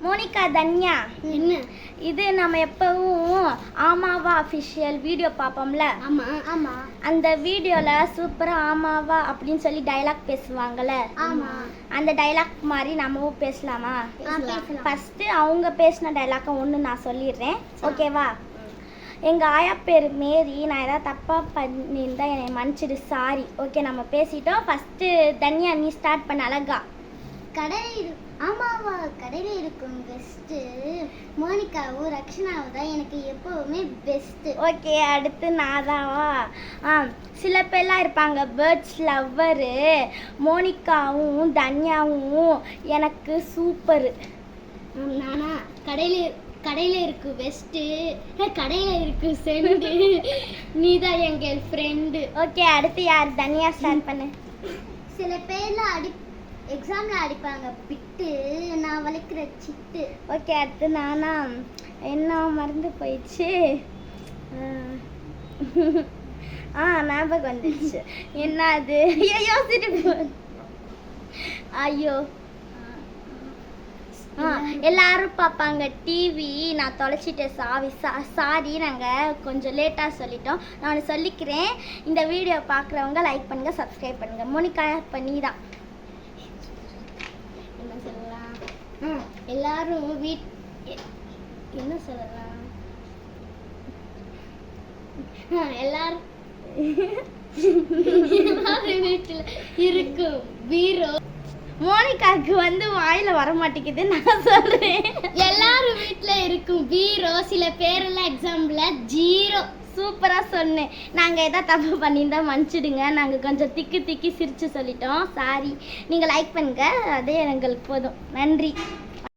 Monica Dhanya என்ன இது நம்ம எப்பவும் ஆமாவா அஃபிஷியல் வீடியோ பார்ப்போம்ல. ஆமா ஆமா அந்த வீடியோவில் சூப்பராக ஆமாவா அப்படின்னு சொல்லி டைலாக் பேசுவாங்கள்ல. ஆமா அந்த டைலாக் மாதிரி நம்மவும் பேசலாமா? பேசலாம். ஃபஸ்ட்டு அவங்க பேசின டைலாக்கை ஒன்று நான் சொல்லிடுறேன், ஓகேவா? எங்கள் ஆயா பேர் மேரி, நான் ஏதாவது தப்பாக பண்ணியிருந்தா என்னை மன்னிச்சிடு, சாரி. ஓகே, நம்ம பேசிட்டோம். ஃபஸ்ட்டு தன்யா நீ ஸ்டார்ட் பண்ண அழகா. கடையில் ஆமாவா கடையில் இருக்கும் பெஸ்ட்டு மோனிகாவும் ரக்ஷனாவும் தான் எனக்கு எப்போவுமே பெஸ்ட்டு. ஓகே, அடுத்து நாதாவா? சில பேர்லாம் இருப்பாங்க பேர்ட்ஸ் லவ்வரு. மோனிகாவும் தன்யாவும் எனக்கு சூப்பரு. நானா கடையில் இருக்கு பெஸ்ட்டு, கடையில் இருக்கு செண்டு, நீ தான் எங்கள் ஃப்ரெண்டு. ஓகே, அடுத்து யார்? தன்யா ஸ்டார்ட் பண்ணு. சில பேர்லாம் எக்ஸாமில் அடிப்பாங்க பிட்டு, நான் வலிக்கிற சிட்டு. ஓகே, அடுத்து நானா? என்ன மறந்து போயிடுச்சு. ஞாபகம் வந்துடுச்சு. என்ன அது? யோசிச்சுட்டு ஐயோ, எல்லாரும் பார்ப்பாங்க டிவி, நான் தொலைச்சிட்டேன், சாரி, நாங்கள் கொஞ்சம் லேட்டாக சொல்லிட்டோம். நான் சொல்லிக்கிறேன், இந்த வீடியோ பார்க்குறவங்க லைக் பண்ணுங்கள், சப்ஸ்கிரைப் பண்ணுங்கள். மோனிகா பண்ணி தான் என்ன சொல்லலாம்? எல்லாரும் என்ன சொல்லலாம்? எல்லாரும் வீட்டில் இருக்கும் பீரோ. மோனிகாவுக்கு வாயில வர மாட்டேங்குது, நான் சொல்றேன். எல்லாரும் வீட்டில் இருக்கும் பீரோ, சில பேரெல்லாம் எக்ஸாம்பிள் ஜீரோ. சூப்பராக சொன்னேன். நாங்கள் எதாவது தப்பு பண்ணியிருந்தா மன்னிச்சிடுங்க, நாங்கள் கொஞ்சம் திக்கி சிரித்து சொல்லிட்டோம், சாரி. நீங்கள் லைக் பண்ணுங்கள், அதே எங்களுக்கு போதும். நன்றி.